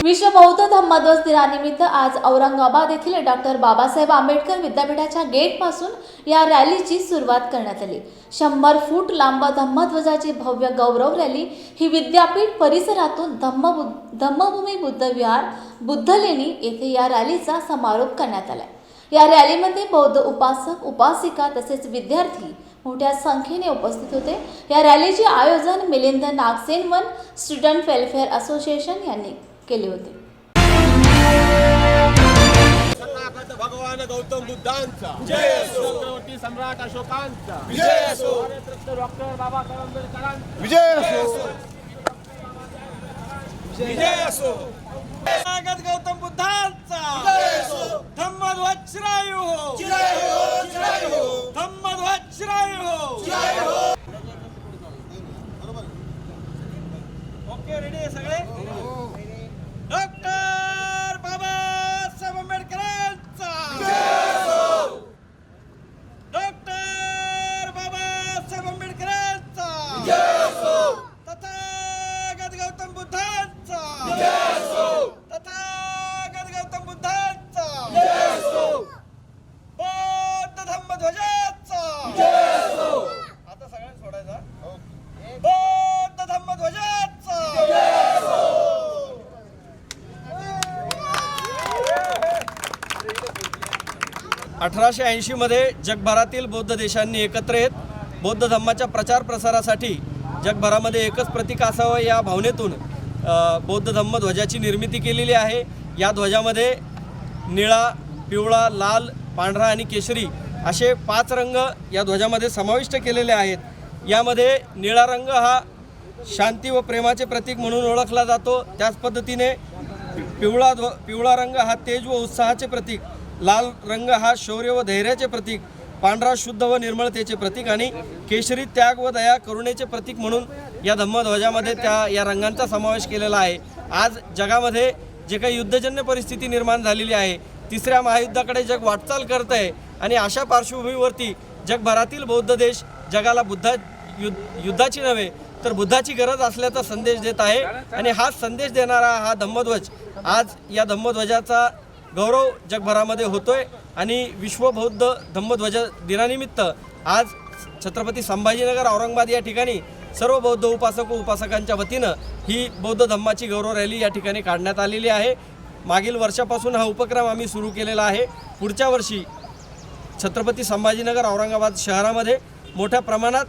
विश्व बौद्ध धम्मध्वज दिनानिमित्त आज औरंगाबाद येथील डॉक्टर बाबासाहेब आंबेडकर विद्यापीठाच्या गेटपासून या रॅलीची सुरुवात करण्यात आली। 100 फूट लांब धम्मध्वजाची भव्य गौरव रॅली ही विद्यापीठ परिसरातून धम्मभूमी बुद्ध विहार बुद्धलेणी येथे या रॅलीचा समारोप करण्यात आला। या रॅलीमध्ये बौद्ध उपासक उपासिका तसेच विद्यार्थी मोठ्या संख्येने उपस्थित होते। या रॅलीचे आयोजन Milind Nagsenvan student welfare association यांनी केले होते। भगवान गौतम बुद्धांचा जय असो, छत्रपती सम्राट अशोकांचा विजय असो, डॉक्टर बाबासाहेब आंबेडकरांचा विजय असो, विजय असो, स्वागत गौतम बुद्धांचा विजय असो, धम्मध्वज चिरायू हो, चिरायू हो, चिरायू हो, धम्मध्वज चिरायू हो, चिरायू हो। ओके, रेडी आहे सगळे? डॉक्टर बाबासाहेब आंबेडकरांचा विजय असो, डॉक्टर बाबासाहेब आंबेडकरांचा विजय असो, तथागत गौतम बुद्धांचा विजय असो, तथागत गौतम बुद्धांचा विजय असो, बौद्ध धम्मध्वजाचा विजय असो। आता सगळ्यांनी सोडायचा। बौद्ध धम्मध्वजाचा विजय असो। 1880 मध्ये जगभरातील बौद्ध देशांनी एकत्र येत बौद्ध धम्माच्या प्रचार प्रसारासाठी जगभरामध्ये एकच प्रतीक असावं या भावनेतून बौद्ध धम्म ध्वजाची निर्मिती केलेली आहे। या ध्वजामध्ये निळा, पिवळा, लाल, पांढरा आणि केशरी असे 5 रंग या ध्वजामध्ये समाविष्ट केलेले आहेत। यामध्ये निळा रंग हा शांती व प्रेमाचे प्रतीक म्हणून ओळखला जातो। त्याच पद्धतीने पिवळा रंग हा तेज व उत्साहाचे प्रतीक, लाल रंग हा शौर्य व धैर्याचे प्रतीक, पांढरा शुद्ध व निर्मळतेचे प्रतीक आणि केशरी त्याग व दया करुणेचे प्रतीक म्हणून या धम्मध्वजामध्ये या रंगांचा समावेश केलेला आहे। आज जगामध्ये जे काही युद्धजन्य परिस्थिती निर्माण झालेली आहे, 3ऱ्या महायुद्धाकडे जग वाटचाल करत आहे आणि अशा पार्श्वभूमीवरती जगभरातील बौद्ध देश जगाला युद्धाची नव्हे तर बुद्धाची गरज असल्याचा संदेश देत आहे आणि हा संदेश देणारा हा धम्मध्वज आज या धम्मध्वजाचा गौरव जगभरामध्ये होतोय आणि विश्व बौद्ध धम्मध्वज दिनानिमित्त आज छत्रपती संभाजीनगर औरंगाबाद या ठिकाणी सर्व बौद्ध उपासक व उपासकांच्या वतीनं ही बौद्ध धम्माची गौरव रॅली या ठिकाणी काढण्यात आलेली आहे। मागील वर्षापासून हा उपक्रम आम्ही सुरू केलेला आहे। पुढच्या वर्षी छत्रपती संभाजीनगर औरंगाबाद शहरामध्ये मोठ्या प्रमाणात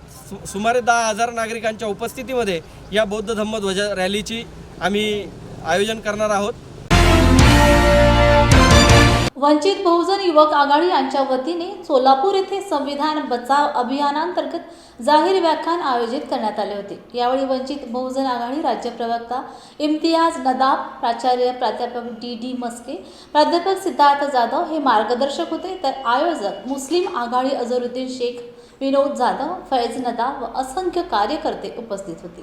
सुमारे 10,000 नागरिकांच्या उपस्थितीमध्ये या बौद्ध धम्मध्वज रॅलीची आम्ही आयोजन करणार आहोत। वंचित बहुजन युवक आघाडी यांच्या वतीने सोलापूर येथे संविधान बचाव अभियानांतर्गत जाहीर व्याख्यान आयोजित करण्यात आले होते। यावेळी वंचित बहुजन आघाडी राज्य प्रवक्ता इम्तियाज नदाब, प्राचार्य प्राध्यापक डी मस्के, प्राध्यापक सिद्धार्थ जाधव हे मार्गदर्शक होते, तर आयोजक मुस्लिम आघाडी अझरुद्दीन शेख, विनोद जाधव, फैज नदाब व असंख्य कार्यकर्ते उपस्थित होते।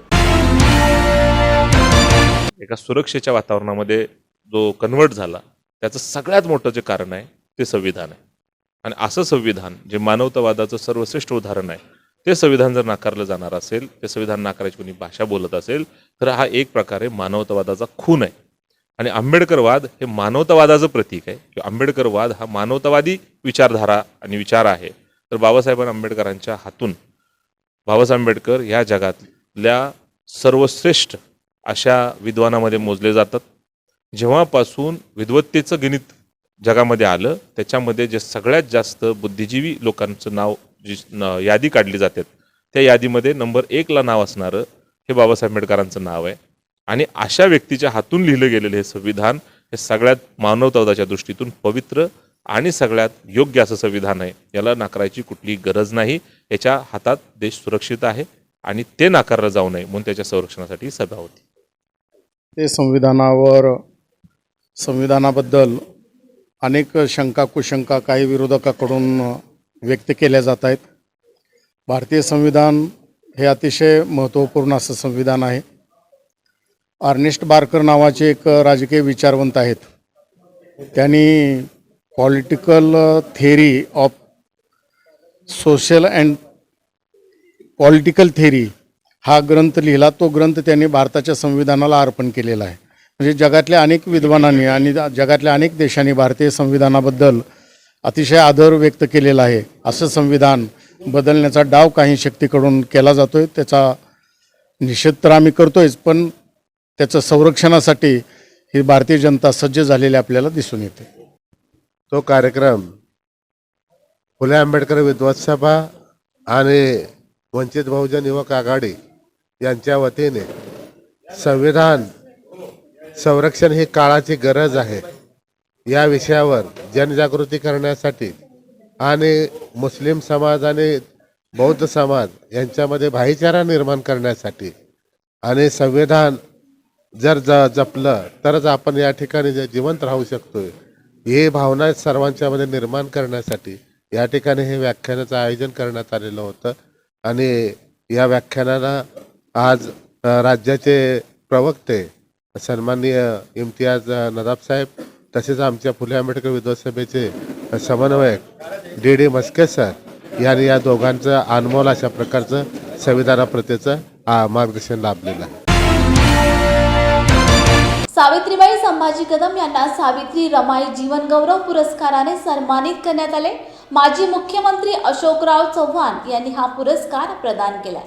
एका सुरक्षेच्या वातावरणामध्ये जो कन्वर्ट झाला त्याचं सगळ्यात मोठं जे कारण आहे ते संविधान आहे आणि असं संविधान जे मानवतावादाचं सर्वश्रेष्ठ उदाहरण आहे ते संविधान जर नाकारलं जाणार असेल, ते संविधान नाकारायची कोणी भाषा बोलत असेल तर हा एक प्रकारे मानवतावादाचा खून आहे आणि आंबेडकरवाद हे मानवतावादाचं प्रतीक आहे किंवा आंबेडकरवाद हा मानवतावादी विचारधारा आणि विचार आहे। तर बाबासाहेब आंबेडकरांच्या हातून बाबासाहेब आंबेडकर ह्या जगातल्या सर्वश्रेष्ठ अशा विद्वानामध्ये मोजले जातात। जेव्हापासून विद्वत्तेचं गणित जगामध्ये आलं त्याच्यामध्ये जे सगळ्यात जास्त बुद्धिजीवी लोकांचं नाव जी यादी काढली जाते त्या यादीमध्ये नंबर 1 ला नाव असणारं हे बाबासाहेब आंबेडकरांचं नाव आहे आणि अशा व्यक्तीच्या हातून लिहिलं गेलेलं हे संविधान हे सगळ्यात मानवतावादाच्या दृष्टीतून पवित्र आणि सगळ्यात योग्य असं संविधान आहे। याला नाकारायची कुठलीही गरज नाही। याच्या हातात देश सुरक्षित आहे आणि ते नाकारलं जाऊ नये म्हणून त्याच्या संरक्षणासाठी सभा होती। ते संविधानाबद्दल अनेक शंका कुशंका काही विरोधकाकडून व्यक्त केल्या जात आहेत। भारतीय संविधान हे अतिशय महत्त्वपूर्ण असं संविधान आहे। अर्नेस्ट बार्कर नावाचे एक राजकीय विचारवंत आहेत, त्यांनी political theory of social and political theory हा ग्रंथ लिहिला। तो ग्रंथ त्यांनी भारताच्या संविधानाला अर्पण केलेला आहे। म्हणजे जगातल्या अनेक विद्वानांनी आणि जगातल्या अनेक देशांनी भारतीय संविधानाबद्दल अतिशय आदर व्यक्त केलेला आहे. असं संविधान बदलण्याचा डाव काही शक्तीकडून केला जातोय. त्याचा निषेध तर आम्ही करतोयच, पण त्याचं संरक्षणासाठी ही भारतीय जनता सज्ज झालेली आपल्याला दिसून येते. तो कार्यक्रम फुले आंबेडकर विद्वत सभा आणि वंचित बहुजन युवक आघाडी यांच्या वतीने संविधान संरक्षण ही काळाची गरज आहे या विषयावर जनजागृती करण्यासाठी आणि मुस्लिम समाज आणि बौद्ध समाज यांच्यामध्ये भाईचारा निर्माण करण्यासाठी आणि संविधान जर जपलं तरच आपण या ठिकाणी जिवंत राहू शकतोय ही भावना सर्वांच्या मध्ये निर्माण करण्यासाठी या ठिकाणी हे व्याख्यानाचं आयोजन करण्यात आलेलं होतं. आणि या व्याख्यानाला आज राज्याचे प्रवक्ते सन्माननीय इम्तियाज नदाब साहेब तसेच आमच्या फुले आंबेडकर विद्वत सभेचे समन्वयक डी मस्के सर यांनी या दोघांचं अनमोल अशा प्रकारचं संविधानाप्रतीचं मार्गदर्शन लाभलेलं आहे. सावित्रीबाई संभाजी कदम यांना सावित्री रमाई जीवन गौरव पुरस्काराने सन्मानित करण्यात आले. माजी मुख्यमंत्री अशोकराव चव्हाण यांनी हा पुरस्कार प्रदान केला.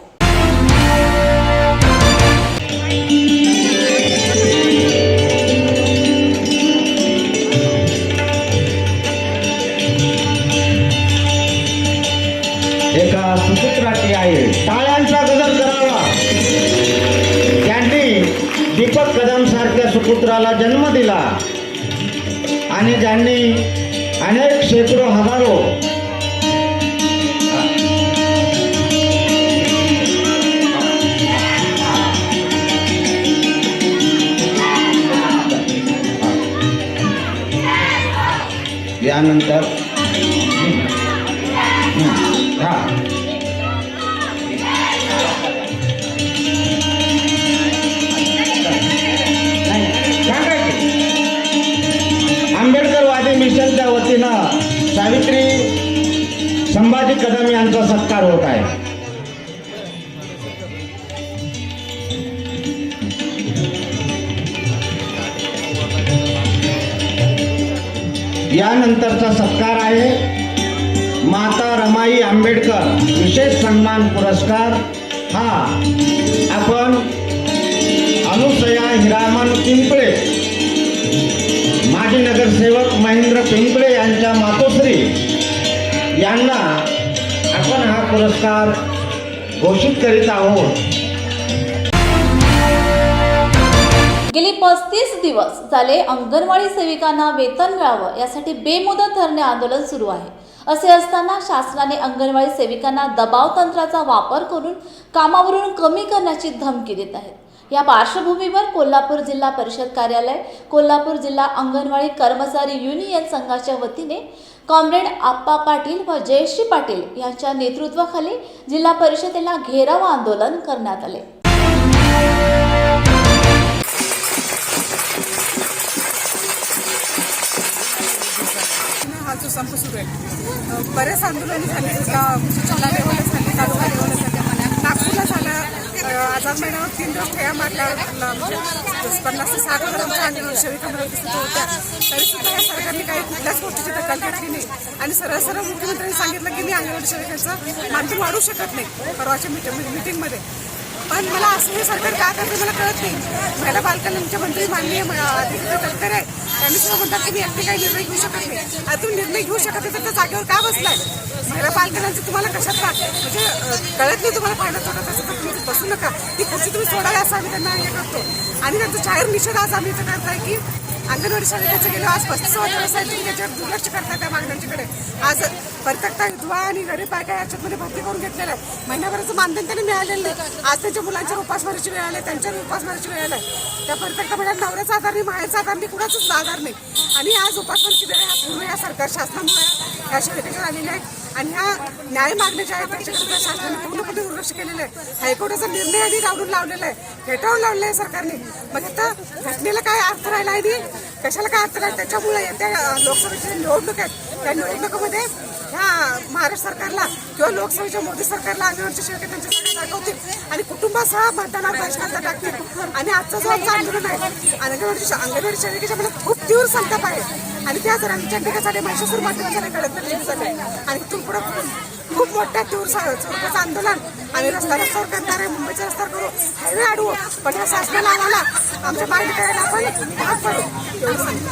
एका सुपुत्राची आहे. टाळ्यांचा गजर करावा. ज्यांनी दीपक कदम सारख्या सुपुत्राला जन्म दिला आणि ज्यांनी अनेक शेकडो हजारो यानंतर आंबेडकरवादी मिशनच्या वतीनं सावित्री संभाजी कदम यांचा सत्कार होत आहे. यानंतरचा सत्कार आहे माता रमाई आंबेडकर विशेष सन्मान पुरस्कार. हा आपण अनुसया हिरामन पिंपळे माजी नगरसेवक महेंद्र पिंपळे यांच्या मातोश्री यांना आपण हा पुरस्कार घोषित करीत आहोत. गेली 35 दिवस झाले अंगणवाडी सेविकांना वेतन मिळावं यासाठी बेमुदत धरणे आंदोलन सुरू आहे. असे असताना शासनाने अंगणवाडी सेविकांना दबाव तंत्राचा वापर करून कामावरून कमी करण्याची धमकी देत आहेत. या पार्श्वभूमीवर कोल्हापूर जिल्हा परिषद कार्यालय, कोल्हापूर जिल्हा अंगणवाडी कर्मचारी युनियन संघाच्या वतीने कॉम्रेड आप्पा पाटील व जयश्री पाटील यांच्या नेतृत्वाखाली जिल्हा परिषदेला घेराव आंदोलन करण्यात आले. हा जो संप सुरू आहे, बरेच आंदोलन झाले. जिल्हा लेवलला झाले, तालुका लेवलला झाले, नागपूरला झालं. आझाद मैदानावर 3 दिवस ठेया मारल्या. 50 ते 60 हजारांच्या आंदोलन सेविकांमध्ये दिसत होत्या. तरी सुद्धा या सरकारने काही कुठल्याच गोष्टीची दखल घेतली नाही आणि सरळ सरळ मुख्यमंत्र्यांनी सांगितलं की मी अंगणवाडी सेविकांचं मानधन वाढवू शकत नाही परवाच्या मीटिंगमध्ये. पण मला असं हे सरकार का करते मला कळत नाही. महिला बालकल्याणचे मंत्री माननीय तटकरे आहे, त्यांनी सुद्धा म्हणतात की मी एकटे काही निर्णय घेऊ शकत नाही. आता तुम्ही निर्णय घेऊ शकत नाही तर त्या जागेवर का बसलाय? महिला बालकल्याणचं तुम्हाला कशात म्हणजे कळत नाही तुम्हाला फायदा तोटा त्याचा, तर तुम्ही बसू नका. ती खुर्ची तुम्ही सोडावी असं आम्ही त्यांना हे करतो. आणि त्यांचा जाहीर निषेध आज आम्ही इथं करताय की अंगणवाडी सेविकांचं गेलं आज 35वा दिवस आहे, तुम्ही त्याच्यावर दुर्लक्ष करताय त्या मागण्यांच्याकडे. आज प्रत्येकता विधवा आणि गरीब बायका याच्यामध्ये भरती करून घेतलेलं आहे. महिन्याभराचं मानधन त्यांनी मिळालेलं नाही. आज त्यांच्या मुलांच्या उपासमारीची वेळ आली, त्यांच्या उपासमारीची वेळ आली. त्या प्रत्येकता म्हणजे नवऱ्याचा आधार नाही, मायाचा आधार नाही, कुणाचाच आधार नाही. आणि आज उपासमारीची वेळ ह्या पूर्ण या सरकार शासनामुळे ह्या सेविकेच्या आलेल्या आहेत. आणि ह्या न्याय मागण्या ज्या आहेत त्याच्याकडे शासनाने पूर्णपणे दुर्लक्ष केलेलं आहे. हायकोर्टाचा निर्णय आधी रावरून लावलेला आहे, फेटाळून लावलेला आहे सरकारने. मग आता घटनेला काय अर्थ राहिला आहे कशाला काय अर्थ नाही. त्याच्यामुळे येत्या लोकसभेची निवडणूक आहेत, त्या निवडणुकीमध्ये ह्या महाराष्ट्र सरकारला किंवा लोकसभेच्या मोदी सरकारला अंगणवाडीच्या सेविका त्यांच्या सगळ्या दाखवतील आणि कुटुंबासह मतदानावर बहिष्कार टाकतील. आणि आजचं जो आमचं आंदोलन आहे अंगणवाडी सेविकेच्या मला खूप तीव्र संताप आहे आणि त्या जर आम्ही चंडिकासाठी महिषासूर माध्यमासाठी कडक झाले आणि इथून पुढे खूप मोठ्या तीव्र स्वरूपाचं आंदोलन आम्ही रस्त्यावर करणार आहे. मुंबईचा रस्ता करू, हायवे अडवू, पण या शासनाला आम्हाला आमच्या मागणी करायला आपण भाग पडू एवढं सांगतो.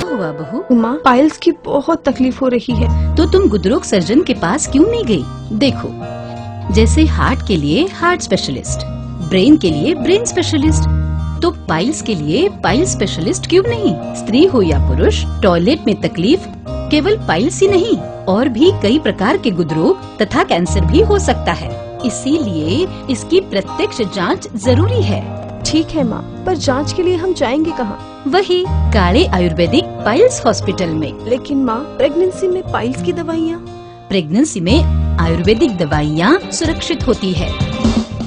हुआ बहू? माँ, पाइल्स की बहुत तकलीफ हो रही है। तो तुम गुदरोग सर्जन के पास क्यों नहीं गई? देखो, जैसे हार्ट के लिए हार्ट स्पेशलिस्ट, ब्रेन के लिए ब्रेन स्पेशलिस्ट, तो पाइल्स के लिए पाइल स्पेशलिस्ट क्यों नहीं? स्त्री हो या पुरुष, टॉयलेट में तकलीफ केवल पाइल्स ही नहीं और भी कई प्रकार के गुदरोग तथा कैंसर भी हो सकता है। इसीलिए इसकी प्रत्यक्ष जांच जरूरी है। ठीक है माँ, पर जांच के लिए हम जाएंगे कहाँ? वही काले आयुर्वेदिक पाइल्स हॉस्पिटल में। लेकिन माँ, प्रेगनेंसी में पाइल्स की दवाइयाँ? प्रेगनेंसी में आयुर्वेदिक दवाइयाँ सुरक्षित होती है।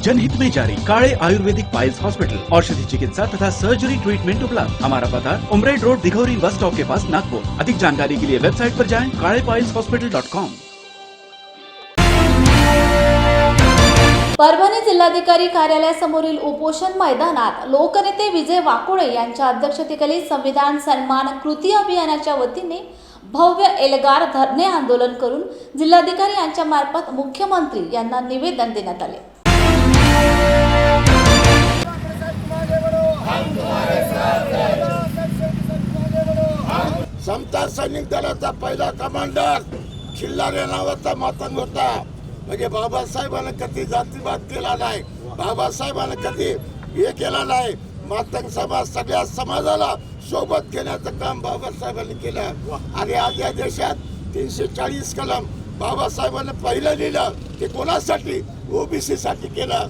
जनहित में जारी काले आयुर्वेदिक पाइल्स हॉस्पिटल, औषधि चिकित्सा तथा सर्जरी ट्रीटमेंट उपलब्ध। हमारा पता उमरेड रोड, दिघौरी बस स्टॉप के पास, नागपुर। अधिक जानकारी के लिए वेबसाइट पर जाएं kalepailshospital.com। परभणी जिल्हाधिकारी कार्यालयासमोरील उपोषण मैदानात लोकनेते विजय वाकुळे यांच्या अध्यक्षतेखाली संविधान सन्मान कृती अभियानाच्या वतीने भव्य एल्गार धरणे आंदोलन करून जिल्हाधिकारी यांच्या मार्फत मुख्यमंत्री यांना निवेदन देण्यात आले। समता सैनिक दलाचा पहिला कमांडर खिल्लारे नावाचा मातंग होता। म्हणजे बाबासाहेबांना कधी जातीवाद केला नाही, बाबासाहेबांना कधी हे केला नाही। मातंग समाज सगळ्या समाजाला सोबत घेण्याचं काम बाबासाहेबांनी केलं आणि आज या देशात 340 कलम बाबासाहेबांनी पहिलं लिहिलं ते कोणासाठी? ओबीसी साठी केलं।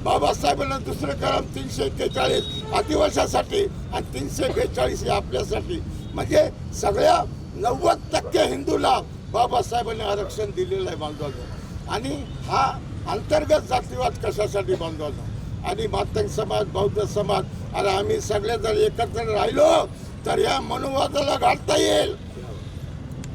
बाबासाहेबांना दुसरं कलम 341 आदिवासीसाठी आणि 342 हे आपल्यासाठी। म्हणजे सगळ्या 90% हिंदूला बाबासाहेबांनी आरक्षण दिलेलं आहे बांधवांना। आणि हा अंतर्गत जातीवाद कशासाठी बांधवांना? आणि मातंग समाज, बौद्ध समाज, आणि आम्ही सगळे जर एकत्र राहिलो तर या मनुवादाला गाठता येईल।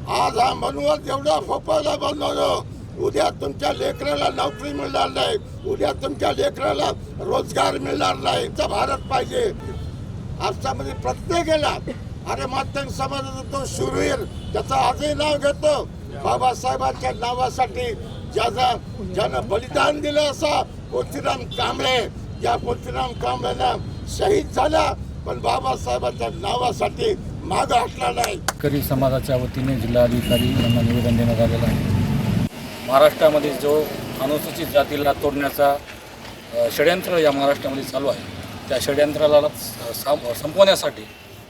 आज हा मनुवाद एवढा फोपायला बांधवलो, उद्या तुमच्या लेकराला नोकरी मिळणार नाही, उद्या तुमच्या लेकराला रोजगार मिळणार नाही। भारत पाहिजे आजच्यामध्ये प्रत्येकाला। अरे मातंग समाजाचा तो शूरवीर, त्याचं आजही नाव घेतो। बाबासाहेबांच्या नावासाठी ज्यानं बलिदान दिलं असा पोथीराम कांबळे, या पोथीराम कांबळेनं शहीद झाला, पण बाबासाहेबांच्या नावासाठी मागं हटला नाही। शेतकरी समाजाच्या वतीने जिल्हाधिकारी यांना निवेदन देण्यात आलेलं आहे। महाराष्ट्रामध्ये जो अनुसूचित जातीला तोडण्याचा षड्यंत्र या महाराष्ट्रामध्ये चालू आहे, त्या षड्यंत्राला संपवण्यासाठी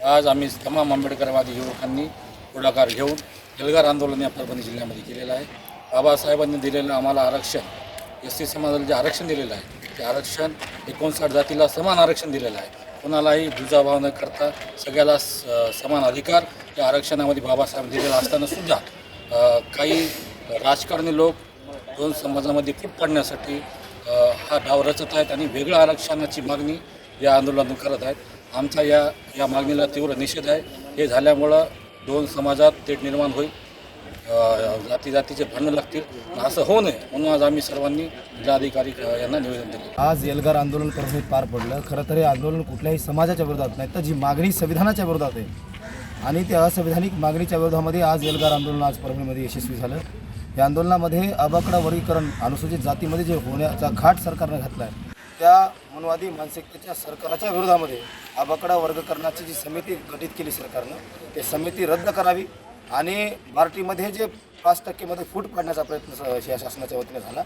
आज आम्ही तमाम आंबेडकरवादी युवकांनी पुढाकार घेऊन एल्गार आंदोलन या परभणी जिल्ह्यामध्ये केलेलं आहे। बाबासाहेबांनी दिलेलं आम्हाला आरक्षण, SC समाजाला जे आरक्षण दिलेलं आहे ते आरक्षण 59 जातीला समान आरक्षण दिलेलं आहे। कोणालाही दुजाभाव न करता सगळ्याला समान अधिकार या आरक्षणामध्ये बाबासाहेब दिलेला असताना सुद्धा काही राजकारणी लोक दोन समाजामध्ये फूट पाडण्यासाठी हा डाव रचत आहेत आणि वेगळ्या आरक्षणाची मागणी या आंदोलनातून करत आहेत। आमचा या मागणीला तीव्र निषेध आहे। हे झाल्यामुळं दोन समाजात तेढ निर्माण होईल, जातीचे भांडणं लागतील, असं होऊ नये म्हणून आज आम्ही सर्वांनी जिल्हाधिकारी यांना निवेदन दिले। आज एल्गार आंदोलन परभणीत पार पडलं। खरं तर हे आंदोलन कुठल्याही समाजाच्या विरोधात नाही, तर जी मागणी संविधानाच्या विरोधात आहे आणि त्या असंविधानिक मागणीच्या विरोधामध्ये आज एल्गार आंदोलन आज परभणीमध्ये यशस्वी झालं। या आंदोलनामध्ये आबाकडा वर्गीकरण अनुसूचित जातीमध्ये जे होण्याचा घाट सरकारने घातला आहे, त्या मनवादी मानसिकतेच्या सरकारच्या विरोधामध्ये आबाकडा वर्गीकरणाची जी समिती गठीत केली सरकारनं, ते समिती रद्द करावी आणि बार्टीमध्ये जे 5% फूट पाडण्याचा प्रयत्न या शासनाच्या वतीने झाला,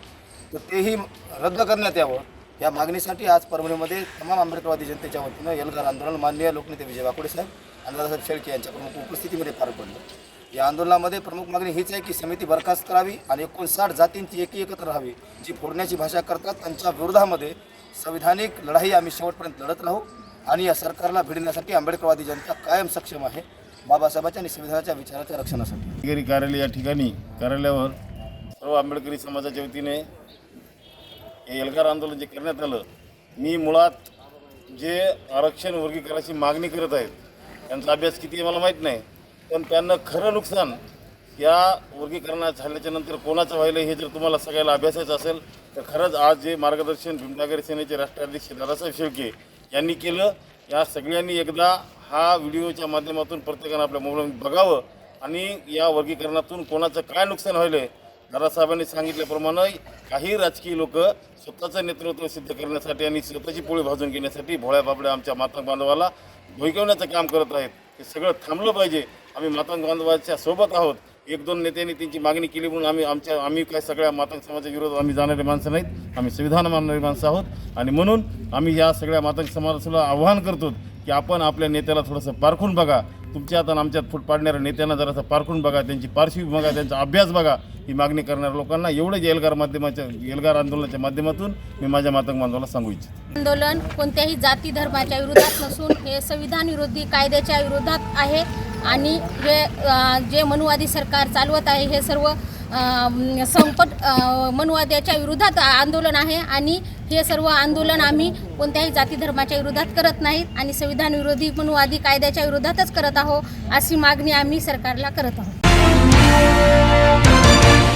तर तेही रद्द करण्यात यावं या मागणीसाठी आज परभणीमध्ये तमाम आंबेडकरवादी जनतेच्या वतीनं एल्गार आंदोलन माननीय लोकनेते विजय वाकुळे साहेब आणि दादासाहेब शेळके यांच्या प्रमुख उपस्थितीमध्ये पार पडलं। या आंदोलनामध्ये प्रमुख मागणी हीच आहे की समिती बरखास्त करावी आणि 59 जातींची एकत्र राहावी। जी फोडण्याची भाषा करतात त्यांच्या विरोधामध्ये संविधानिक लढाई आम्ही शेवटपर्यंत लढत राहू आणि या सरकारला भिडण्यासाठी आंबेडकरवादी जनता कायम सक्षम आहे बाबासाहेबांच्या आणि संविधानाच्या विचाराच्या रक्षणासाठी। अधिकारी कार्यालय या ठिकाणी कार्यालयावर सर्व आंबेडकरी समाजाच्या वतीने हे एल्गार आंदोलन जे करण्यात आलं, मी मुळात जे आरक्षण वर्गीकरणाची मागणी करत आहेत त्यांचा अभ्यास किती आहे मला माहीत नाही, पण त्यांना खरं नुकसान या वर्गीकरणात झाल्याच्या नंतर कोणाचं व्हायलं हे जर तुम्हाला सगळ्याला अभ्यासायचं असेल तर खरंच आज जे मार्गदर्शन भीमनगर सेनेचे राष्ट्राध्यक्ष दादासाहेब शेळके यांनी केलं, या सगळ्यांनी एकदा हा व्हिडिओच्या माध्यमातून प्रत्येकानं आपल्या मोबाईल बघावं आणि या वर्गीकरणातून कोणाचं काय नुकसान व्हायलं आहे. दादासाहेबांनी सांगितल्याप्रमाणे काही राजकीय लोक स्वतःचं नेतृत्व सिद्ध करण्यासाठी आणि स्वतःची पोळी भाजून घेण्यासाठी भोळ्या बाबड्या आमच्या मातंग बांधवाला भुईकवण्याचं काम करत आहेत. ते सगळं थांबलं पाहिजे. आम्ही मातंग बांधवाच्या सोबत आहोत. एक दोन नेत्यांनी त्यांची मागणी केली म्हणून आम्ही काय सगळ्या मातंग समाजाच्या विरोधात आम्ही जाणारे माणसं नाहीत. आम्ही संविधान मानणारी माणसं आहोत आणि म्हणून आम्ही या सगळ्या मातंग समाजाला आव्हान करतो की आपण आपल्या नेत्याला थोडंसं पारखून बघा. तुमच्यात आणि आमच्यात फूट पाडणाऱ्या नेत्यांना जरासं पारखून बघा, त्यांची पार्श्वभूमी बघा, त्यांचा अभ्यास बघा. ही मागणी करणाऱ्या लोकांना एवढंच एल्गार आंदोलनाच्या माध्यमातून मी माझ्या मातंग बांधवाला सांगू इच्छितो. आंदोलन कोणत्याही जाती धर्माच्या विरोधात नसून हे संविधान विरोधी कायद्याच्या विरोधात आहे आणि हे जे मनुवादी सरकार चालवत आहे हे सर्व मनुवाद्याच्या विरोधात आंदोलन आहे आणि हे सर्व आंदोलन आम्ही कोणत्याही जाती धर्माच्या विरोधात करत नाहीत आणि संविधान विरोधी मनुवादी कायद्याच्या विरोधातच करत आहोत. अशी मागणी आम्ही सरकारला करत आहोत.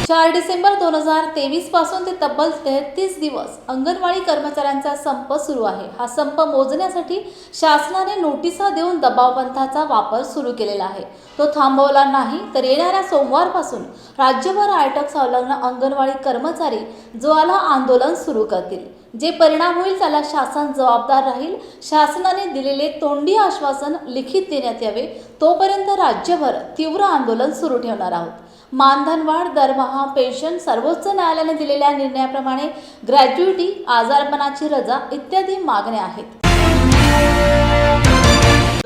4 डिसेंबर 2023 पासून ते तब्बल 33 दिवस अंगणवाडी कर्मचाऱ्यांचा संप सुरू आहे. हा संप मोजण्यासाठी शासनाने नोटिसा देऊन दबावपंथाचा वापर सुरू केलेला आहे. तो थांबवला नाही तर येणाऱ्या सोमवारपासून राज्यभर आयटक संलग्न अंगणवाडी कर्मचारी ज्वाला आंदोलन सुरू करतील. जे परिणाम होईल त्याला शासन जबाबदार राहील. शासनाने दिलेले तोंडी आश्वासन लिखित देण्यात यावे. तोपर्यंत राज्यभर तीव्र आंदोलन सुरू ठेवणार आहोत. मानधनवाढ, दरमहा, पेन्शन, सर्वोच्च न्यायालयाने दिलेल्या निर्णयाप्रमाणे ग्रॅज्युइटी, आजारपणाची रजा इत्यादी मागण्या आहेत.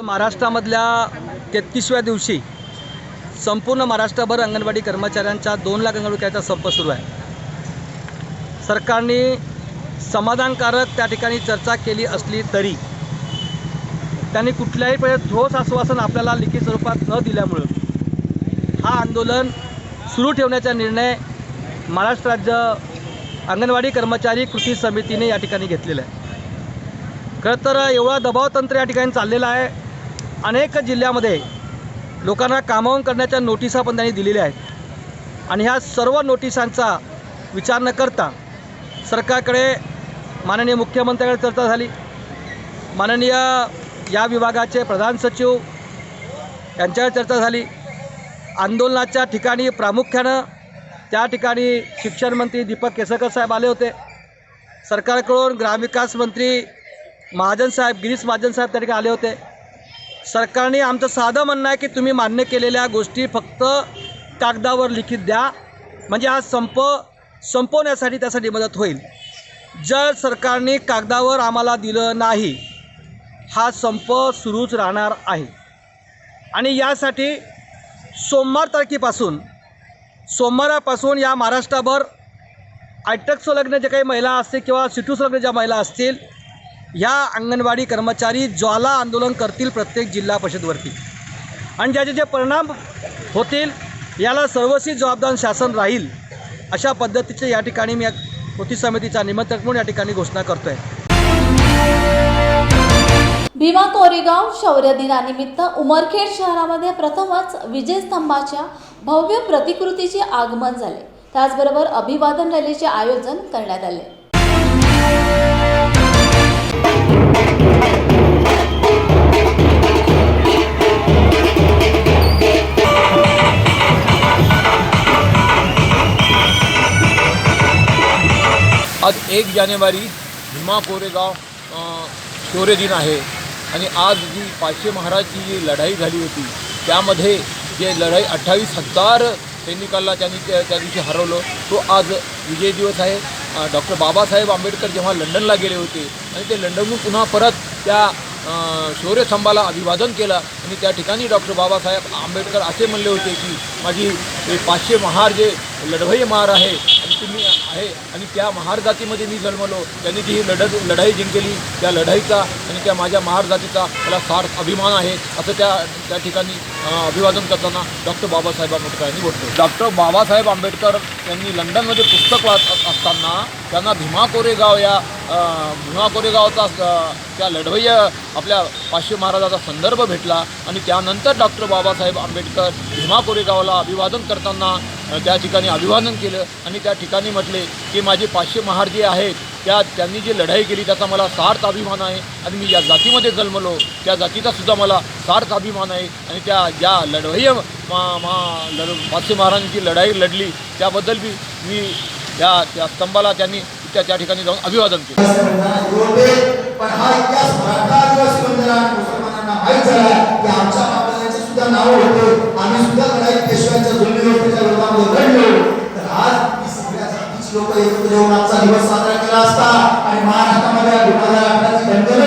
महाराष्ट्रामधल्या 33व्या दिवशी संपूर्ण महाराष्ट्रभर अंगणवाडी कर्मचाऱ्यांचा 2 लाख अंगणवाडीचा संप सुरू आहे. सरकारने समाधानकारक त्या ठिकाणी चर्चा केली असली तरी त्यांनी कुठल्याही प्रकारे ठोस आश्वासन आपल्याला लिखित स्वरूपात न दिल्यामुळं हा आंदोलन सुरू ठेवण्याचा निर्णय महाराष्ट्र राज्य अंगणवाडी कर्मचारी कृती समितीने या ठिकाणी घेतलेला आहे. खरं तर एवढा दबावतंत्र या ठिकाणी चाललेला आहे. अनेक जिल्ह्यामध्ये लोकांना कामावून करण्याच्या नोटिसा पण त्यांनी दिलेल्या आहेत आणि ह्या सर्व नोटिसांचा विचार न करता सरकारकडे माननीय मुख्यमंत्र्यांकडे चर्चा झाली. माननीय या विभागाचे प्रधान सचिव यांच्याकडे चर्चा झाली. आंदोलनाच्या ठिकाणी प्रामुख्यानं त्या ठिकाणी शिक्षण मंत्री दीपक केसरकर साहेब आले होते. सरकारकडून ग्रामविकास मंत्री महाजन साहेब, गिरीश महाजन साहेब त्या ठिकाणी आले होते. सरकारने आमचं साधं म्हणणं आहे की तुम्ही मान्य केलेल्या गोष्टी फक्त कागदावर लिखित द्या, म्हणजे हा संप संपवण्यासाठी त्यासाठी मदत होईल. जर सरकारने कागदावर आम्हाला दिलं नाही, हा संप सुरूच राहणार आहे. आणि यासाठी सोमवारापासून या महाराष्ट्राभर आयटक संलग्न जे काही महिला असतील किंवा सिटू संलग्न ज्या महिला असतील, ह्या अंगणवाडी कर्मचारी ज्वाला आंदोलन करतील प्रत्येक जिल्हा परिषदवरती. आणि ज्याचे जे परिणाम होतील याला सर्वस्वी जबाबदार शासन राहील. अशा पद्धतीचे या ठिकाणी मी कृती समितीचा निमंत्रक म्हणून या ठिकाणी घोषणा करतोय. भीमा कोरेगाव शौर्य दिनानिमित्त उमरखेड शहरामध्ये प्रथमच विजयस्तंभाच्या भव्य प्रतिकृतीचे आगमन झाले. त्याचबरोबर अभिवादन रॅलीचे आयोजन करण्यात आले. आज 1 जानेवारी भीमा कोरेगाव शौर्य दिन आहे आणि आज जी पाचशे महाराजची जी लढाई झाली होती त्यामध्ये जे लढाई 28,000 सैनिकांना त्यांनी त्या दिवशी हरवलं, तो आज विजय दिवस आहे. डॉक्टर बाबासाहेब आंबेडकर जेव्हा लंडनला गेले होते आणि ते लंडनहून पुन्हा परत त्या शौर्यस्तंभाला अभिवादन केलं आणि त्या ठिकाणी डॉक्टर बाबासाहेब आंबेडकर असे म्हणले होते की माझी 500 महार जे लढवई महार आहे आणि तुम्ही आहे आणि त्या महार जातीमध्ये मी जन्मलो. त्यांनी जी ही लढाई जिंकली त्या लढाईचा आणि त्या माझ्या महार जातीचा मला सार्थ अभिमान आहे असं त्या ठिकाणी अभिवादन करताना डॉक्टर बाबासाहेब आंबेडकर यांनी म्हटलं. डॉक्टर बाबासाहेब आंबेडकर यांनी लंडनमध्ये पुस्तक वाचत असताना त्यांना भीमा कोरेगाव या भीमा कोरेगावचा त्या लढवय्या आपल्या 500 महाराजाचा संदर्भ भेटला आणि त्यानंतर डॉक्टर बाबासाहेब आंबेडकर भीमा कोरेगावला अभिवादन करताना त्या ठिकाणी अभिवादन केलं आणि त्या ठिकाणी म्हटले की माझे 500 महार जे आहेत त्यांनी जी लढाई केली त्याचा मला सार्थ अभिमान आहे आणि मी या जातीमध्ये जन्मलो त्या जातीचा सुद्धा मला सार्थ अभिमान आहे आणि त्या ज्या लढवय्या 500 महाराजांची लढाई लढली त्याबद्दल मी त्या स्तंभाला त्यांनी त्या ठिकाणी जाऊन अभिवादन केलं. पण हा इतिहास मराठा आदिवासी मुसलमानांना माहीत झाला की आमच्या बाबांचे सुद्धा नाव होते, आम्ही सुद्धा लढाई पेशव्यांच्या जुलमीवरतीच्या विरोधामध्ये लढलो. तर आज ही सगळ्या जातीची लोक एकत्र येऊन आजचा दिवस साजरा केला असता आणि महाराष्ट्रामध्ये 2018 ची दंगल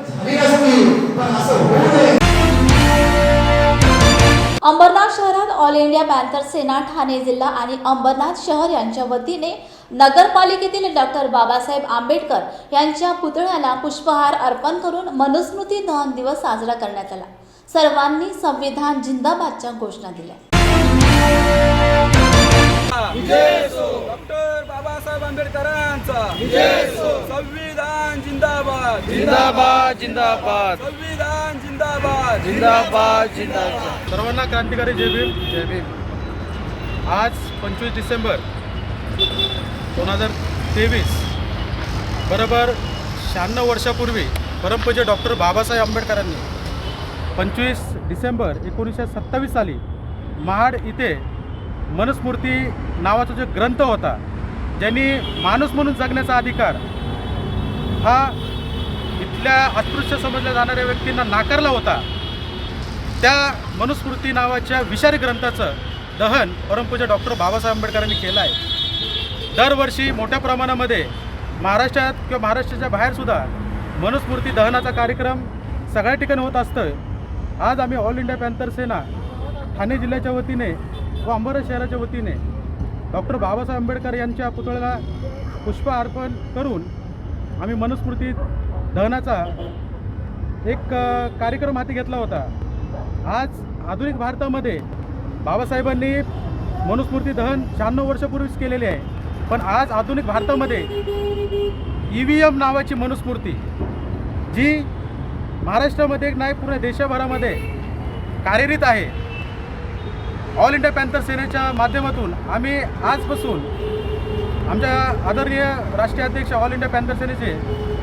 झाली नसती, पण असं होऊ नये. अंबरनाथ शहरात ऑल इंडिया पॅन्थर सेना ठाणे जिल्हा आणि अंबरनाथ शहर यांच्या वतीने नगरपालिकेतील डॉक्टर बाबासाहेब आंबेडकर यांच्या पुतळ्याला पुष्पहार अर्पण करून मनुस्मृती दहन दिवस साजरा करण्यात आला. सर्वांनी संविधान जिंदाबादच्या घोषणा दिल्या. डॉक्टर बाबासाहेब आंबेडकरांचा संविधान जिंदाबाद जिंदाबाद जिंदाबाद संविधान जिंदाबाद जिंदाबाद जिंदाबाद. सर्वांना क्रांतिकारी जय भीम जय भीम. आज 25 डिसेंबर 2023 बरोबर 96 वर्षापूर्वी परमपूज्य डॉक्टर बाबासाहेब आंबेडकरांनी 25 डिसेंबर 1927 साली महाड इथे मनुस्मृती नावाचा जो ग्रंथ होता, ज्यांनी माणूस म्हणून जगण्याचा अधिकार हा इथल्या अस्पृश्य समजल्या जाणाऱ्या व्यक्तींना नाकारला होता, त्या मनुस्मृती नावाच्या विषारी ग्रंथाचं दहन परमपूज्य डॉक्टर बाबासाहेब आंबेडकरांनी केलं आहे. दरवर्षी मोठ्या प्रमाणामध्ये महाराष्ट्रात किंवा महाराष्ट्राच्या बाहेरसुद्धा मनुस्मृती दहनाचा कार्यक्रम सगळ्या ठिकाणी होत असतं. आज आम्ही ऑल इंडिया पॅन्थर सेना ठाणे जिल्ह्याच्या वतीने व अंबरनाथ शहराच्या वतीने डॉक्टर बाबासाहेब आंबेडकर यांच्या पुतळ्याला पुष्प अर्पण करून आम्ही मनुस्मृती दहनाचा एक कार्यक्रम हाती घेतला होता. आज आधुनिक भारतामध्ये बाबासाहेबांनी मनुस्मृती दहन 96 वर्षापूर्वीच केलेले आहे, पण आज आधुनिक भारतामध्ये EVM नावाची मनुस्मृती जी महाराष्ट्रामध्ये नाही पूर्ण देशभरामध्ये कार्यरत आहे. ऑल इंडिया पॅन्थर सेनेच्या माध्यमातून आम्ही आजपासून आमच्या आदरणीय राष्ट्रीय अध्यक्ष ऑल इंडिया पॅन्थर सेनेचे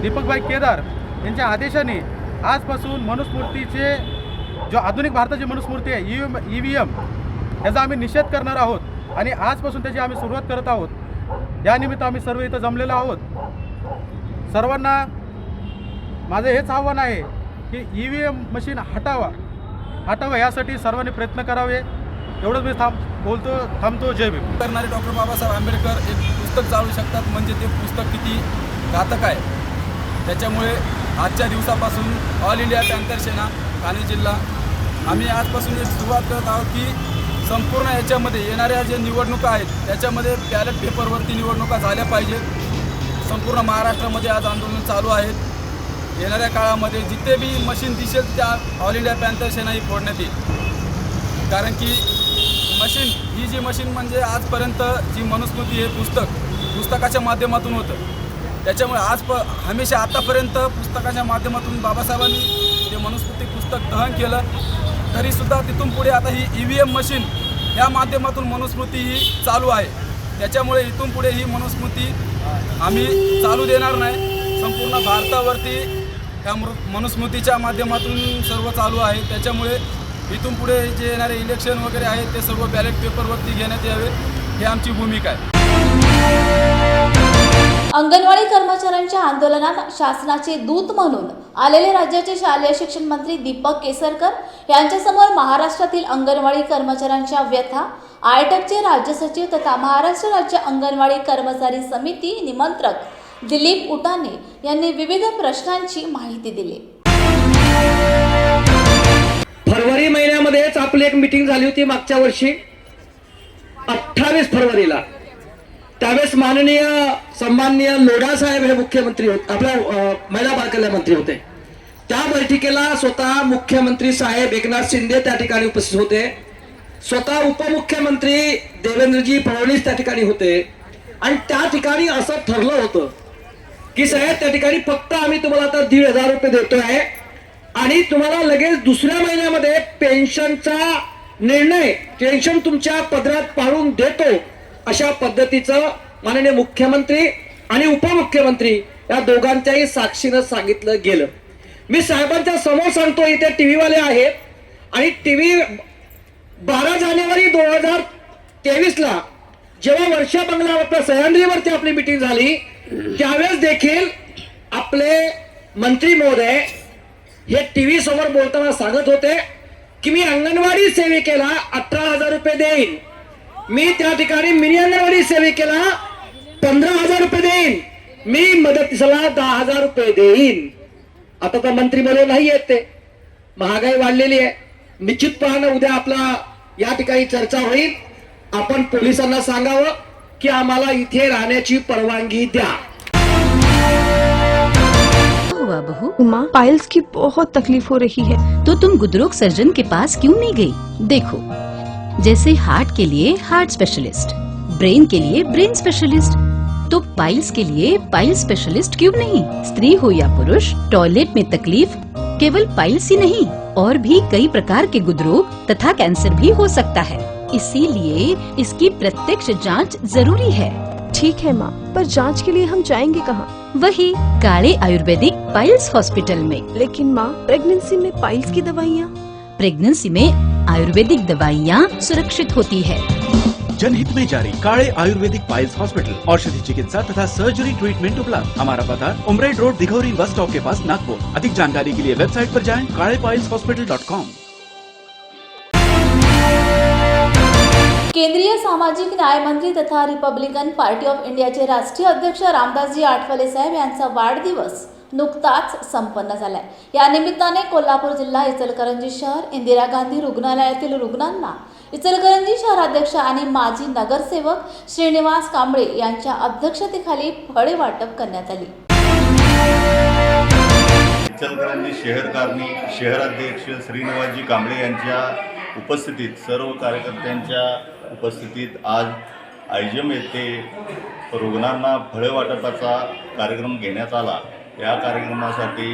दीपकभाई केदार यांच्या आदेशाने आजपासून मनुस्मृतीचे जो आधुनिक भारताची मनुस्मृती आहे EVM याचा आम्ही निषेध करणार आहोत आणि आजपासून त्याची आम्ही सुरुवात करत आहोत. यानिमित्त आम्ही सर्व इथं जमलेलो आहोत. सर्वांना माझं हेच आव्हान आहे की EVM मशीन हटावा यासाठी सर्वांनी प्रयत्न करावे. एवढंच मी थांबतो. जय भीम. करणारे डॉक्टर बाबासाहेब आंबेडकर एक पुस्तक चालू शकतात, म्हणजे ते पुस्तक किती घातक आहे. त्याच्यामुळे आजच्या दिवसापासून ऑल इंडिया पॅन्थर सेना ठाणे जिल्हा आम्ही आजपासून एक सुरुवात करत आहोत की संपूर्ण याच्यामध्ये येणाऱ्या ज्या निवडणुका आहेत त्याच्यामध्ये बॅलेट पेपरवरती निवडणुका झाल्या पाहिजेत. संपूर्ण महाराष्ट्रामध्ये आज आंदोलन चालू आहेत. येणाऱ्या काळामध्ये जिथे बी मशीन दिसेल त्या ऑल इंडिया पॅन्थर सेना ही फोडण्यात येईल. कारण की ही जी मशीन म्हणजे आजपर्यंत जी मनुस्मृती हे पुस्तकाच्या माध्यमातून होतं, त्याच्यामुळे हमेशा आतापर्यंत पुस्तकाच्या माध्यमातून बाबासाहेबांनी ते मनुस्मृती पुस्तक दहन केलं, तरीसुद्धा तिथून पुढे आता ही EVM मशीन या माध्यमातून मनुस्मृती ही चालू आहे. त्याच्यामुळे इथून पुढे ही मनुस्मृती आम्ही चालू देणार नाही. संपूर्ण भारतावरती ह्या मनुस्मृतीच्या माध्यमातून सर्व चालू आहे. त्याच्यामुळे इथून पुढे जे येणारे इलेक्शन वगैरे आहेत ते सर्व बॅलेट पेपरवरती घेण्यात यावे, ही आमची भूमिका आहे. अंगणवाडी कर्मचाऱ्यांच्या आंदोलनात शासनाचे दूत म्हणून आलेले राज्याचे शालेय शिक्षण मंत्री दीपक केसरकर यांच्यासमोर महाराष्ट्रातील अंगणवाडी कर्मचाऱ्यांच्या व्यथा, आयटकचे राज्य सचिव तथा महाराष्ट्र राज्य अंगणवाडी कर्मचारी समिती निमंत्रक दिलीप उटाने यांनी विविध प्रश्नांची माहिती दिली. फरवरी महिन्यामध्येच आपली एक मीटिंग झाली होती मागच्या वर्षी 28 फरवरीला. त्यावेळेस माननीय सन्माननीय लोढा साहेब हे मुख्यमंत्री होते, आपल्या महिला बालकल्याण मंत्री होते. त्या बैठकीला स्वतः मुख्यमंत्री साहेब एकनाथ शिंदे त्या ठिकाणी उपस्थित होते. स्वतः उपमुख्यमंत्री देवेंद्रजी फडणवीस त्या ठिकाणी होते. आणि त्या ठिकाणी असं ठरलं होतं की साहेब त्या ठिकाणी फक्त आम्ही तुम्हाला आता 1,500 रुपये देतोय आणि तुम्हाला लगेच दुसऱ्या महिन्यामध्ये पेन्शनचा निर्णय पेन्शन तुमच्या पदरात पाडून देतो, अशा पद्धतीचं माननीय मुख्यमंत्री आणि उपमुख्यमंत्री या दोघांच्याही साक्षीनं सांगितलं गेलं. मी साहेबांच्या समोर सांगतो, इथे टीव्ही वाले आहेत आणि टीव्ही 12 जानेवारी 2023ला जेव्हा वर्षा बंगला सह्याद्रीवरती आपली मिटिंग झाली त्यावेळेस देखील आपले मंत्री महोदय हे टीव्ही समोर बोलताना सांगत होते की मी अंगणवाडी सेविकेला 18,000 रुपये देईन, मी त्या ठिकाणी मिनी अंगणवाडी सेविकेला 15,000 रुपये देईन, मी मदतीला 10,000 रुपये देईन. आता तर मंत्री महोदय नाही आहेत, ते महागाई वाढलेली आहे. निश्चितपणाने उद्या आपला या ठिकाणी चर्चा होईल. आपण पोलिसांना सांगावं की आम्हाला इथे राहण्याची परवानगी द्या. हुआ बहू? माँ, पाइल्स की बहुत तकलीफ हो रही है. तो तुम गुदरोग सर्जन के पास क्यों नहीं गई? देखो, जैसे हार्ट के लिए हार्ट स्पेशलिस्ट, ब्रेन के लिए ब्रेन स्पेशलिस्ट, तो पाइल्स के लिए पाइल्स स्पेशलिस्ट क्यों नहीं? स्त्री हो या पुरुष, टॉयलेट में तकलीफ केवल पाइल्स ही नहीं, और भी कई प्रकार के गुदरोग तथा कैंसर भी हो सकता है. इसीलिए इसकी प्रत्यक्ष जांच जरूरी है. ठीक है माँ, पर जांच के लिए हम जाएंगे कहाँ? वही काले आयुर्वेदिक पाइल्स हॉस्पिटल में. लेकिन माँ, प्रेगनेंसी में पाइल्स की दवाइयाँ? प्रेगनेंसी में आयुर्वेदिक दवाइयाँ सुरक्षित होती है. जनहित में जारी. काळे आयुर्वेदिक पाइल्स हॉस्पिटल, औषधि चिकित्सा तथा सर्जरी ट्रीटमेंट उपलब्ध. हमारा पता उमरेड रोड, दिघौरी बस स्टॉप के पास, नागपुर. अधिक जानकारी के लिए वेबसाइट पर जाएं kalepailshospital.com. केंद्रीय सामाजिक न्याय मंत्री तथा रिपब्लिकन पार्टी ऑफ इंडियाचे राष्ट्रीय अध्यक्ष रामदासजी आठवले साहेब यांचा वाढदिवस नुकताच संपन्न झालाय. या निमित्ताने कोल्हापूर जिल्हा, इचलकरंजी शहर, इंदिरा गांधी रुग्णालयातील रुग्णांना इचलकरंजी शहराध्यक्ष आणि माजी नगरसेवक श्रीनिवास कांबळे यांच्या अध्यक्षतेखाली फळे वाटप करण्यात आली. इचलकरंजी शहरकारणी शहराध्यक्ष श्रीनिवासजी कांबळे यांच्या उपस्थितीत, सर्व कार्यकर्त्यांच्या उपस्थितीत आज आयजम येथे रुग्णांना फळे वाटपाचा कार्यक्रम घेण्यात आला. या कार्यक्रमासाठी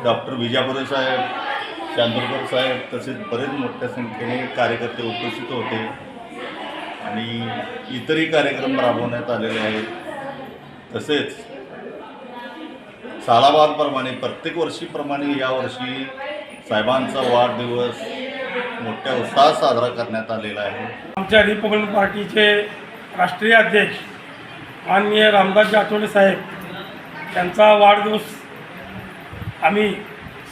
डॉक्टर विजापुरे साहेब, चांदोरकर साहेब तसेच बरेच मोठ्या संख्येने कार्यकर्ते उपस्थित होते आणि इतरही कार्यक्रम राबवण्यात आलेले आहेत. तसेच सालाबादप्रमाणे प्रत्येक वर्षीप्रमाणे यावर्षी साहेबांचा वाढदिवस मोठ्या उत्साहात साजरा करण्यात आलेला आहे. आमच्या रिपब्लिकन पार्टीचे राष्ट्रीय अध्यक्ष माननीय रामदासजी आठवले साहेब यांचा वाढदिवस आम्ही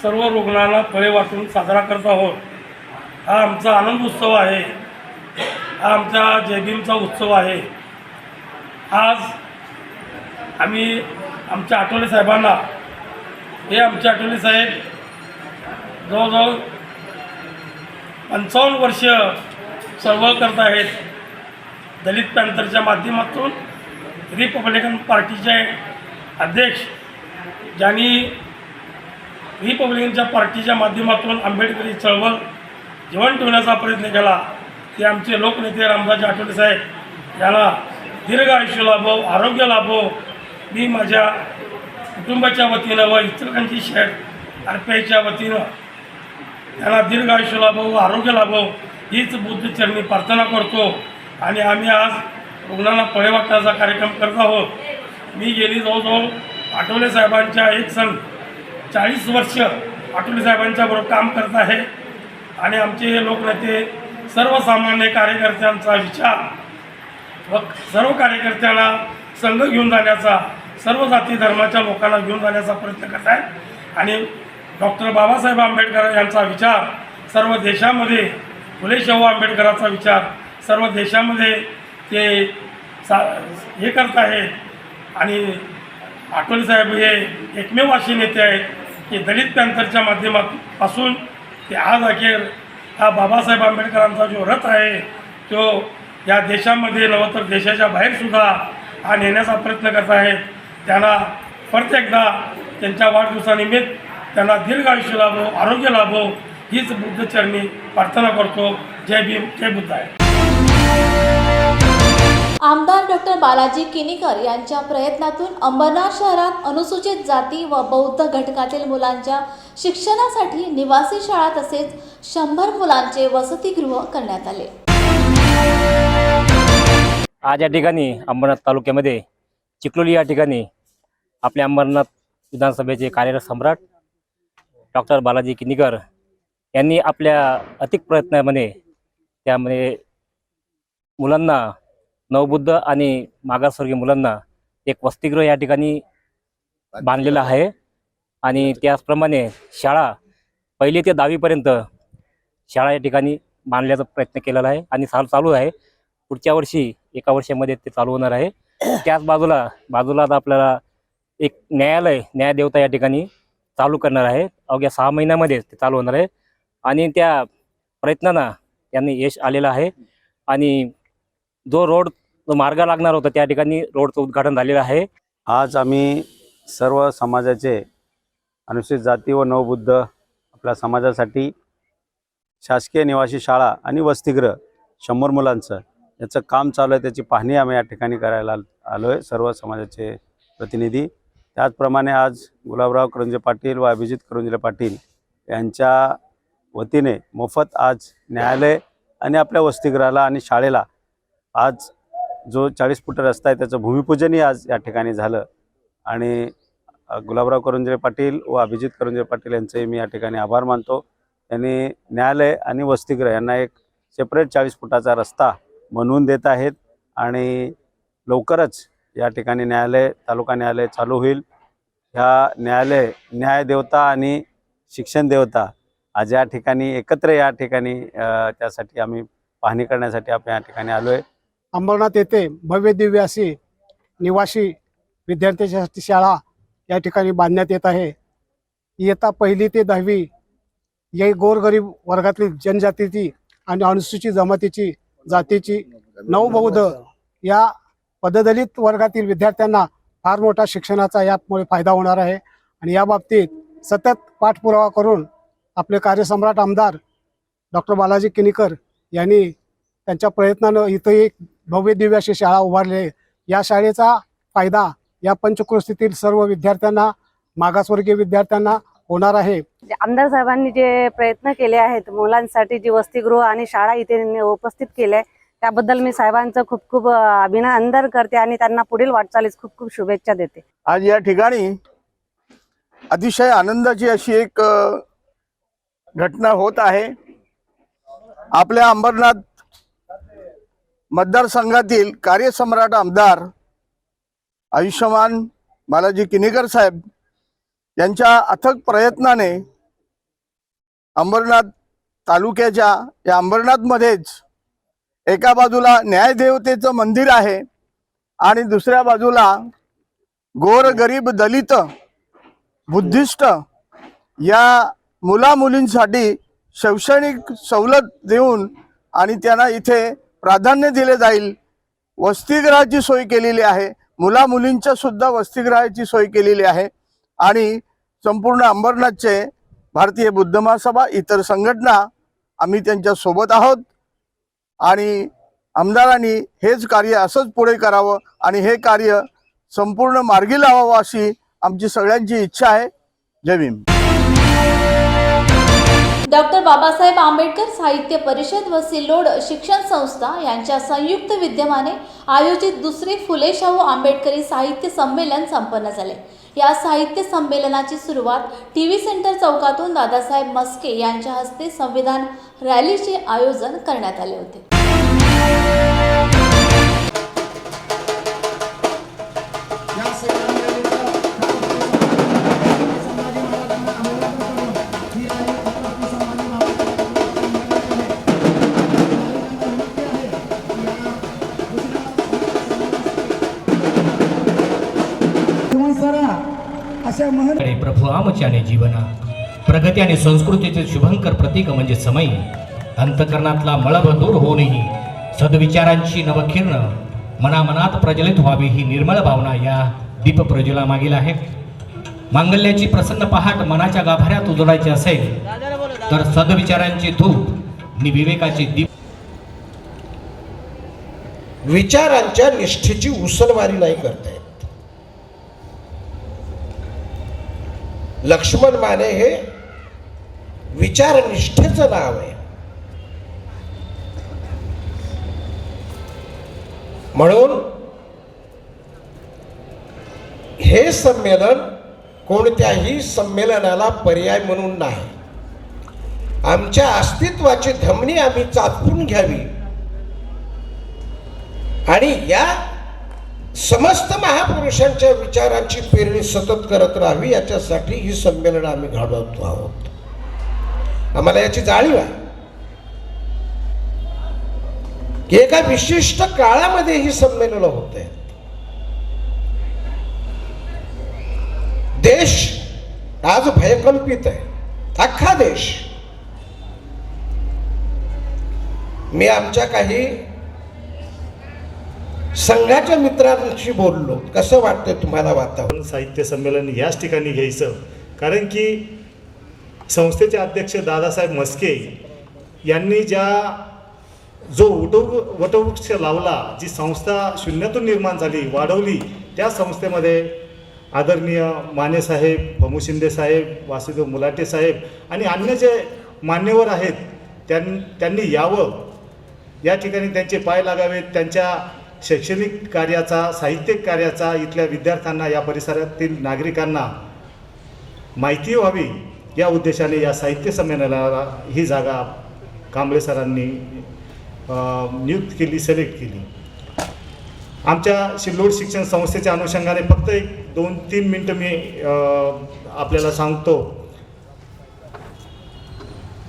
सर्व रुग्णांना फळे वाटून साजरा करत आहोत. हा आमचा आनंद उत्सव आहे, हा आमचा जयभीमचा उत्सव आहे. आज आम्ही आमच्या आठवले साहेबांना, हे आमचे आठवले साहेब जवळजवळ 55 वर्ष चळवळ करत आहेत. दलित पॅंथरच्या माध्यमातून रिपब्लिकन पार्टीचे अध्यक्ष, ज्यांनी रिपब्लिकनच्या पार्टीच्या माध्यमातून आंबेडकरी चळवळ जीवन ठेवण्याचा प्रयत्न केला, ते आमचे लोकनेते रामदासजी आठवले साहेब यांना दीर्घ आयुष्य लाभो, आरोग्य लाभो. मी माझ्या कुटुंबाच्या वतीनं व इचलकरंजी शहर RPIच्या वतीनं त्यांना दीर्घ आयुष्य लाभो, आरोग्य लाभो हीच बुद्धचरणी प्रार्थना करतो. आणि आम्ही आज रुग्णांना फळे वाटण्याचा कार्यक्रम करत आहोत. मी गेली जवळजवळ आठवले साहेबांच्या एक संघ 40 वर्ष आठवले साहेबांच्या बरोबर काम करत आहे आणि आमचे लोकनेते सर्वसामान्य कार्यकर्त्यांचा विचार व सर्व कार्यकर्त्यांना संघ घेऊन जाण्याचा, सर्व जाती धर्माच्या लोकांना घेऊन जाण्याचा प्रयत्न करत आहेत. आणि डॉक्टर बाबासाहेब आंबेडकर यांचा विचार सर्व देशामध्ये, फुले शाहू आंबेडकरांचा विचार सर्व देशामध्ये ते हे करत आहेत. आणि आठवले साहेब हे एकमेव असे नेते आहेत की दलित पॅंथरच्या माध्यमापासून ते आज अखेर हा बाबासाहेब आंबेडकरांचा जो रथ आहे तो या देशामध्ये नव्हे तर देशाच्या बाहेरसुद्धा हा नेण्याचा प्रयत्न करत आहेत. त्यांना परत एकदा त्यांच्या वाढदिवसानिमित्त त्यांना दीर्घ आयुष्य लाभो, आरोग्य लाभो हीच बुद्धचरणी प्रार्थना करतो. जय भीम, जय बुद्ध आहे. आमदार डॉक्टर बालाजी किनीकर यांच्या प्रयत्नातून अंबरनाथ शहरात अनुसूचित जाती व बौद्ध घटकातील मुलांच्या शिक्षणासाठी निवासी शाळा तसेच 100 मुलांचे वसतिगृह करण्यात आले. आज या ठिकाणी अंबरनाथ तालुक्यामध्ये चिखलोली या ठिकाणी आपल्या अंबरनाथ विधानसभेचे कार्यरत सम्राट डॉक्टर बालाजी किनीकर यांनी आपल्या अतिक प्रयत्नामध्ये त्यामध्ये मुलांना नवबुद्ध आणि मागासवर्गीय मुलांना एक वसतिगृह या ठिकाणी बांधलेलं आहे. आणि त्याचप्रमाणे शाळा 1ली ते 10वीपर्यंत शाळा या ठिकाणी बांधण्याचा प्रयत्न केलेला आहे आणि चालू आहे. पुढच्या वर्षी 1 वर्षामध्ये ते चालू होणार आहे. त्याच बाजूला आता आपल्याला एक न्यायदेवता या ठिकाणी चालू करणार आहे. अवघ्या 6 महिन्यामध्ये ते चालू होणार आहे आणि त्या प्रयत्नांना त्यांनी यश आलेलं आहे. आणि जो मार्ग लागणार होता त्या ठिकाणी रोडचं उद्घाटन झालेलं आहे. आज आम्ही सर्व समाजाचे अनुसूचित जाती व नवबुद्ध आपल्या समाजासाठी शासकीय निवासी शाळा आणि वसतिगृह 100 मुलांचं याचं काम चालू आहे, त्याची पाहणी आम्ही या ठिकाणी करायला आलो आहे, सर्व समाजाचे प्रतिनिधी. त्याचप्रमाणे आज गुलाबराव करंजे पाटील व अभिजित करंजे पाटील यांच्या वतीने मोफत आज न्यायालय आणि आपल्या वसतिगृहाला आणि शाळेला आज जो 40 फूट रस्ता आहे त्याचं भूमिपूजनही आज या ठिकाणी झालं. आणि गुलाबराव करंजे पाटील व अभिजित करंजे पाटील यांचे मी या ठिकाणी आभार मानतो. त्यांनी न्यायालय आणि वसतिगृह यांना एक सेपरेट 40 फुटाचा रस्ता बनवून देत आहेत आणि लवकरच या ठिकाणी तालुका न्यायालय चालू होईल. ह्या न्यायदेवता आणि शिक्षण देवता आज या ठिकाणी एकत्र या ठिकाणी त्यासाठी आम्ही पाहणी करण्यासाठी आपण या ठिकाणी आलो आहे. अंबरनाथ येथे भव्य दिव्य अशी निवासी विद्यार्थ्यांसाठी शाळा या ठिकाणी बांधण्यात येत आहे. इयत्ता 1ली ते 10वी या गोरगरीब वर्गातील जनजातीची आणि अनुसूचित जमातीची जातीची नवबौद्ध या पददलित वर्गातील विद्यार्थ्यांना फार मोठा शिक्षणाचा यामुळे फायदा होणार आहे. आणि या बाबतीत सतत पाठपुरावा करून आपले कार्यसम्राट आमदार डॉक्टर बालाजी किनीकर यांनी त्यांच्या प्रयत्नानं इथं एक भव्य दिव्य अशी शाळा उभारली. या शाळेचा फायदा या पंचक्रोशीतील सर्व विद्यार्थ्यांना, मागासवर्गीय विद्यार्थ्यांना होणार आहे. आमदार साहेबांनी जे प्रयत्न केले आहेत मुलांसाठी, जी वसतिगृह आणि शाळा इथे उपस्थित केल्या त्याबद्दल मी साहेबांचं खूप खूप अभिनंदन करते आणि त्यांना पुढील वाटचालीस खूप खूप शुभेच्छा देते. आज या ठिकाणी अतिशय आनंदाची अशी एक घटना होत आहे. आपल्या अंबरनाथ मतदारसंघातील कार्यसम्राट आमदार आयुष्यमान बालाजी किनीकर साहेब यांच्या अथक प्रयत्नाने अंबरनाथ तालुक्याच्या या अंबरनाथमध्येच एका बाजूला न्यायदेवतेचं मंदिर आहे आणि दुसऱ्या बाजूला गोरगरीब दलित बुद्धिस्ट या मुलामुलींसाठी शैक्षणिक सवलत देऊन आणि त्यांना इथे प्राधान्य दिले जाईल. वसतिगृहाची सोय केलेली आहे, मुलामुलींच्या सुद्धा वसतिगृहाची सोय केलेली आहे. आणि संपूर्ण अंबरनाथचे भारतीय बुद्ध महासभा, इतर संघटना आम्ही त्यांच्या सोबत आहोत. आणि आमदारांनी हेच कार्य असंच पुढे करावं आणि हे कार्य संपूर्ण मार्गी लावावं अशी आमची सगळ्यांची इच्छा आहे. जय भीम. डॉक्टर बाबासाहेब आंबेडकर साहित्य परिषद व सिल्लोड शिक्षण संस्था यांच्या संयुक्त विद्यमाने आयोजित 2रे फुले शाहू आंबेडकरी साहित्य संमेलन संपन्न झाले. या साहित्य संमेलनाची सुरुवात टीव्ही सेंटर चौकातून दादासाहेब मस्के यांच्या हस्ते संविधान रॅलीचे आयोजन करण्यात आले होते. प्रभू आमच्याने जीवना प्रगती आणि संस्कृतीचे शुभंकर प्रतीक म्हणजे समय. अंतकरणातला मळभ दूर होऊनही सद्विचारांची नवकिरण मनामनात प्रज्वलित व्हावी ही निर्मळ भावना या दीप प्रज्वला मागील आहे. मांगल्याची प्रसन्न पहाट मनाच्या गाभाऱ्यात उजळायची असेल तर सद्विचारांचे धूप आणि विवेकाचे दीप विचारांच्या निष्ठेची उसलवारी नाही करता येत. लक्ष्मण माने हे विचारनिष्ठेचं नाव आहे. म्हणून हे संमेलन कोणत्याही संमेलनाला पर्याय म्हणून नाही. आमच्या अस्तित्वाची धमनी आम्ही चाचपून घ्यावी आणि या समस्त महापुरुषांच्या विचारांची पेरणी सतत करत राहावी, याच्यासाठी ही संमेलन आम्ही घडवतो आहोत. आम्हाला याची जाणीव आहे की एका विशिष्ट काळामध्ये ही संमेलन होत आहे. देश आज भयकंपित आहे, अख्खा देश. मी आमच्या काही संघाच्या मित्रांशी बोललो, कसं वाटतं तुम्हाला वातावरण? साहित्य संमेलन याच ठिकाणी घ्यायचं, कारण की संस्थेचे अध्यक्ष दादासाहेब मस्के यांनी जो वटवृक्ष लावला, जी संस्था शून्यातून निर्माण झाली, वाढवली, त्या संस्थेमध्ये आदरणीय माने साहेब, भमू शिंदे साहेब, वासुदेव मुलाटे साहेब आणि अन्य जे मान्यवर आहेत त्यांनी यावं, या ठिकाणी त्यांचे पाय लागावेत. त्यांच्या शैक्षणिक कार्याचा, साहित्यिक कार्याचा इथल्या विद्यार्थ्यांना, या परिसरातील नागरिकांना माहिती व्हावी, या उद्देशाने या साहित्य संमेलनाला ही जागा कांबळे सरांनी नियुक्त केली, सिलेक्ट केली. आमच्या सिल्लोड शिक्षण संस्थेच्या अनुषंगाने फक्त 2-3 मिनटं मी आपल्याला सांगतो.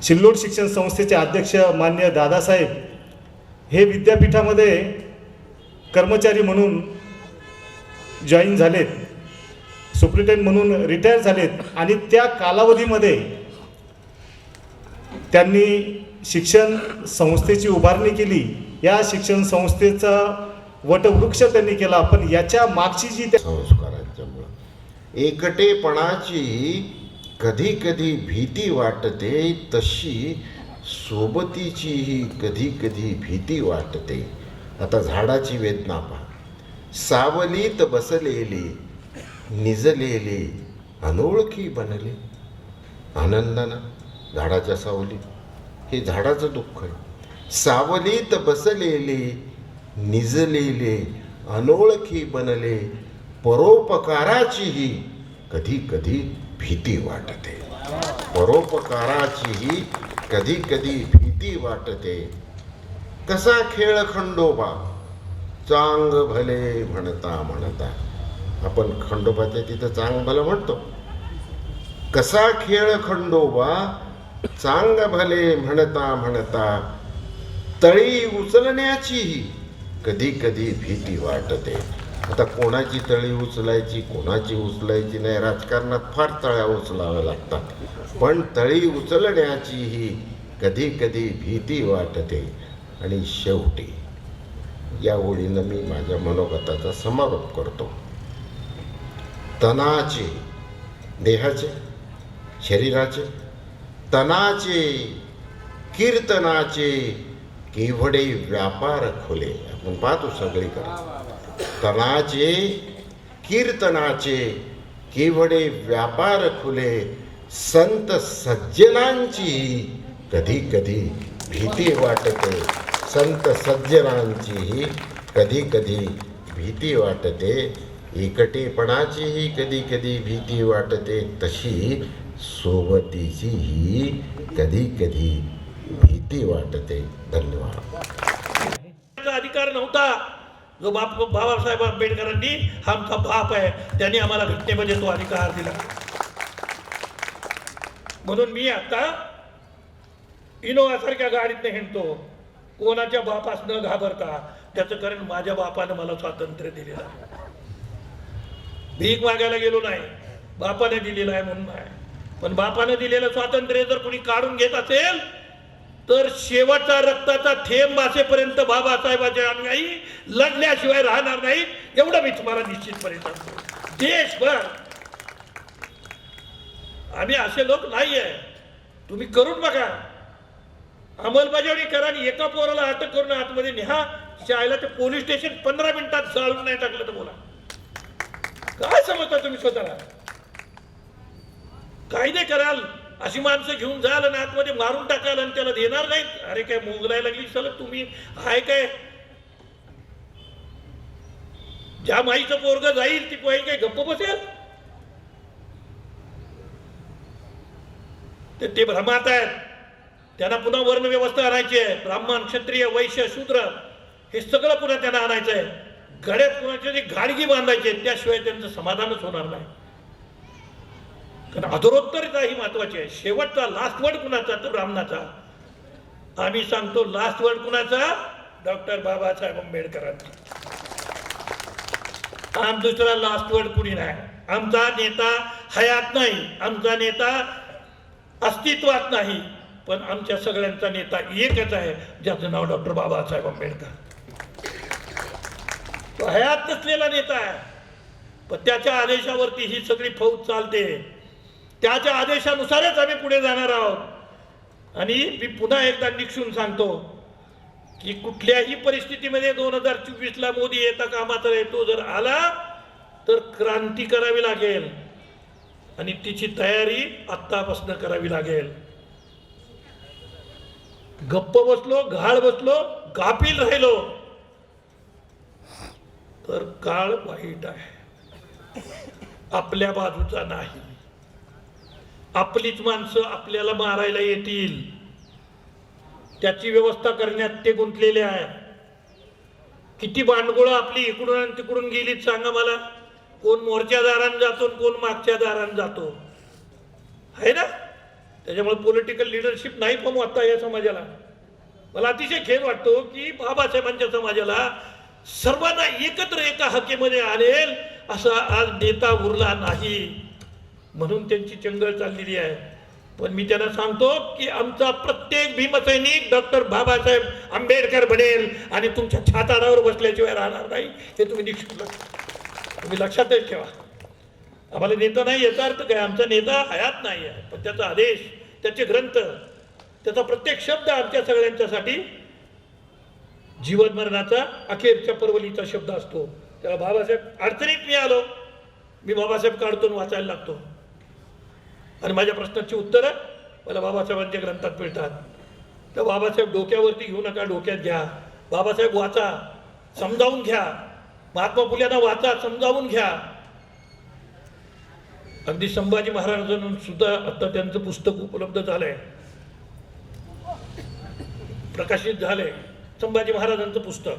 सिल्लोड शिक्षण संस्थेचे अध्यक्ष मान्य दादासाहेब हे विद्यापीठामध्ये कर्मचारी म्हणून जॉईन झालेत, सुप्रिटेंडेंट म्हणून रिटायर झालेत आणि त्या कालावधीमध्ये त्यांनी शिक्षण संस्थेची उभारणी केली. या शिक्षण संस्थेचा वटवृक्ष त्यांनी केला. पण याच्या मागची जी संस्कारांच्यामुळं एकटेपणाची कधी कधी भीती वाटते, तशी सोबतीचीही कधी कधी भीती वाटते. आता झाडाची वेदना पहा. सावलीत बसलेली निजलेली अनोळखी बनले. आनंदानं झाडाच्या सावलीत, हे झाडाचं दुःख आहे. सावलीत बसलेले निजलेले अनोळखी बनले, परोपकाराचीही कधी कधी भीती वाटते. परोपकाराचीही कधी कधी भीती वाटते. कसा खेळ खंडोबा चांग भले म्हणता म्हणता. आपण खंडोबाच्या तिथं चांग भलं म्हणतो. कसा खेळ खंडोबा चांग भले म्हणता म्हणता, तळी उचलण्याचीही कधी कधी भीती वाटते. आता कोणाची तळी उचलायची, कोणाची उचलायची नाही. राजकारणात फार तळ्या उचलाव्या लागतात, पण तळी उचलण्याचीही कधी कधी भीती वाटते. आणि शेवटी या ओळीनं मी माझ्या मनोगताचा समारोप करतो. तनाचे, देहाचे, शरीराचे, तनाचे कीर्तनाचे केवढे व्यापार खुले. आपण पाहतो सगळीकडे. तनाचे कीर्तनाचे केवढे व्यापार खुले, संत सज्जनांची कधी कधी भीती वाटते. संत सज्जनांचीही कधी कधी भीती वाटते. एकटेपणाचीही कधी कधी भीती वाटते, तशी सोबतीचीही कधी कधी भीती वाटते. धन्यवाद. अधिकार नव्हता जो बाबासाहेब आंबेडकरांनी, हा आमचा बाप आहे, त्यांनी आम्हाला घटनेमध्ये तो अधिकार दिला. म्हणून मी आता इनोव्हासारख्या गाडीतनं हिंडतो, कोणाच्या बापास न घाबरता. त्याचं कारण माझ्या बापानं मला स्वातंत्र्य दिलेलं आहे. भीक मागायला गेलो नाही, बापाने दिलेलं आहे म्हणून नाही. पण बापाने दिलेलं स्वातंत्र्य जर कोणी काढून घेत असेल तर शेवटचा रक्ताचा थेंब वाचेपर्यंत बाबासाहेबांचे अनुयायी लढल्याशिवाय राहणार नाहीत, एवढं मी तुम्हाला निश्चितपणे सांगतो. देशभर आम्ही असे लोक नाही आहे. तुम्ही करून बघा, अंमलबजावणी करा आणि एका पोराला अटक करून आतमध्ये न्या, शाळेला ते पोलीस स्टेशन 15 मिनिटात जाळून नाही टाकलं तर बोला. काय समजता तुम्ही स्वतःला? कायदे कराल, अशी माणसं घेऊन जाल आणि आतमध्ये मारून टाकाल आणि त्याला देणार नाहीत. अरे काय मोगलाय लागली चला तुम्ही आहे काय? ज्या माईचं पोरग जाईल ती पोई काय गप्प बसेल? ते भ्रमात आहेत. त्यांना पुन्हा वर्ण व्यवस्था आणायची आहे. ब्राह्मण, क्षत्रिय, वैश्य, शूद्र हे सगळं पुन्हा त्यांना आणायचं आहे. गड्यात कुणाची गाडगी बांधायची, त्याशिवाय त्यांचं समाधानच होणार नाही. कारण अधरोत्तरिता ही महत्वाची आहे. शेवटचा लास्ट वर्ड कुणाचा? तर ब्राह्मणाचा. आम्ही सांगतो लास्ट वर्ड कुणाचा? डॉक्टर बाबासाहेब आंबेडकरांचा. दुसरा लास्ट वर्ड कुणी नाही. आमचा नेता हयात नाही, आमचा नेता अस्तित्वात नाही, पण आमच्या सगळ्यांचा नेता एकच आहे, ज्याचं नाव डॉक्टर बाबासाहेब आंबेडकर. तो हयात नसलेला नेता आहे, पण त्याच्या आदेशावरती ही सगळी फौज चालते. त्याच्या आदेशानुसारच आम्ही पुढे जाणार आहोत. आणि मी पुन्हा एकदा निक्षून सांगतो की कुठल्याही परिस्थितीमध्ये 2024ला मोदी येता कामाचा आहे. तो जर आला तर क्रांती करावी लागेल आणि तिची तयारी आत्तापासून करावी लागेल. गप्प बसलो, घाळ बसलो, गाफील राहिलो तर काळ वाईट आहे, आपल्या बाजूचा नाही. आपलीच माणसं आपल्याला मारायला येतील, त्याची व्यवस्था करण्यात ते गुंतलेले आहेत. किती भांडगोळं आपली इकडून आणि तिकडून गेलीत सांगा मला. कोण मोर्चा दारान जातो, कोण मागच्या दारान जातो, आहे ना. त्याच्यामुळे पॉलिटिकल लिडरशिप नाही आता या समाजाला. मला अतिशय खेद वाटतो की बाबासाहेबांच्या समाजाला सर्वांना एकत्र एका हक्केमध्ये आणेल असा आज नेता उरला नाही, म्हणून त्यांची चंगळ चाललेली आहे. पण मी त्यांना सांगतो की आमचा प्रत्येक भीमसैनिक डॉक्टर बाबासाहेब आंबेडकर बनेल आणि तुमच्या छाताडावर बसल्याशिवाय राहणार नाही. हे तुम्ही लक्षातच ठेवा. आम्हाला नेता नाही याचा अर्थ काय? आमचा नेता हयात नाही आहे, पण त्याचा आदेश, त्याचे ग्रंथ, त्याचा प्रत्येक शब्द आमच्या सगळ्यांच्यासाठी जीवन मरणाचा अखेरच्या परवलीचा शब्द असतो. त्याला बाबासाहेब अडचणीत मी आलो, मी बाबासाहेब काढतो वाचायला लागतो आणि माझ्या प्रश्नाची उत्तरं मला बाबासाहेबांच्या ग्रंथात मिळतात. तर बाबासाहेब डोक्यावरती घेऊ नका, डोक्यात घ्या. बाबासाहेब वाचा, समजावून घ्या. महात्मा फुल्यांना वाचा, समजावून घ्या. अगदी संभाजी महाराजांना सुद्धा आता त्यांचं पुस्तक उपलब्ध झालंय, प्रकाशित झालंय संभाजी महाराजांचं पुस्तक,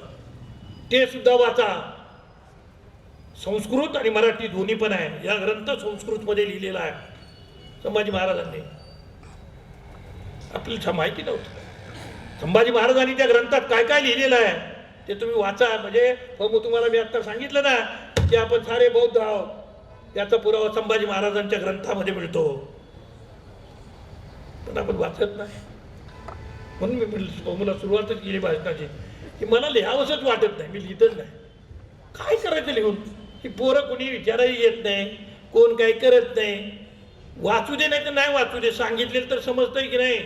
ते सुद्धा वाचा. संस्कृत आणि मराठी दोन्ही पण आहे. या ग्रंथ संस्कृतमध्ये लिहिलेला आहे संभाजी महाराजांनी. आपल्याला माहिती नव्हतं संभाजी महाराजांनी त्या ग्रंथात काय काय लिहिलेलं आहे ते तुम्ही वाचा. म्हणजे तुम्हाला मी आता सांगितलं ना की आपण सारे बौद्ध आहोत, याचा पुरावा संभाजी महाराजांच्या ग्रंथामध्ये मिळतो, पण आपण वाचत नाही. म्हणून मी मला सुरुवातच केली भाषणाची की मला लिहावंसंच वाटत नाही, मी लिहितच नाही. काय करायचं लिहून? की पोरं कोणी विचाराही येत नाही, कोण काही करत नाही. वाचू दे नाही तर नाही वाचू दे, सांगितलेलं तर समजतंय की नाही,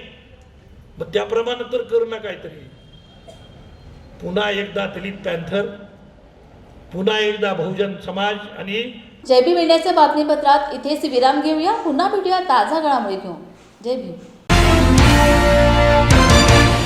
मग त्याप्रमाणे तर करू ना काहीतरी. पुन्हा एकदा दलित पॅन्थर, पुन्हा एकदा बहुजन समाज आणि जय भीम इंडियाच्या बातमीपत्रात इथेच विराम घेऊया. पुन्हा भेटूया ताजा घडामोडी घेऊन. जय भीम.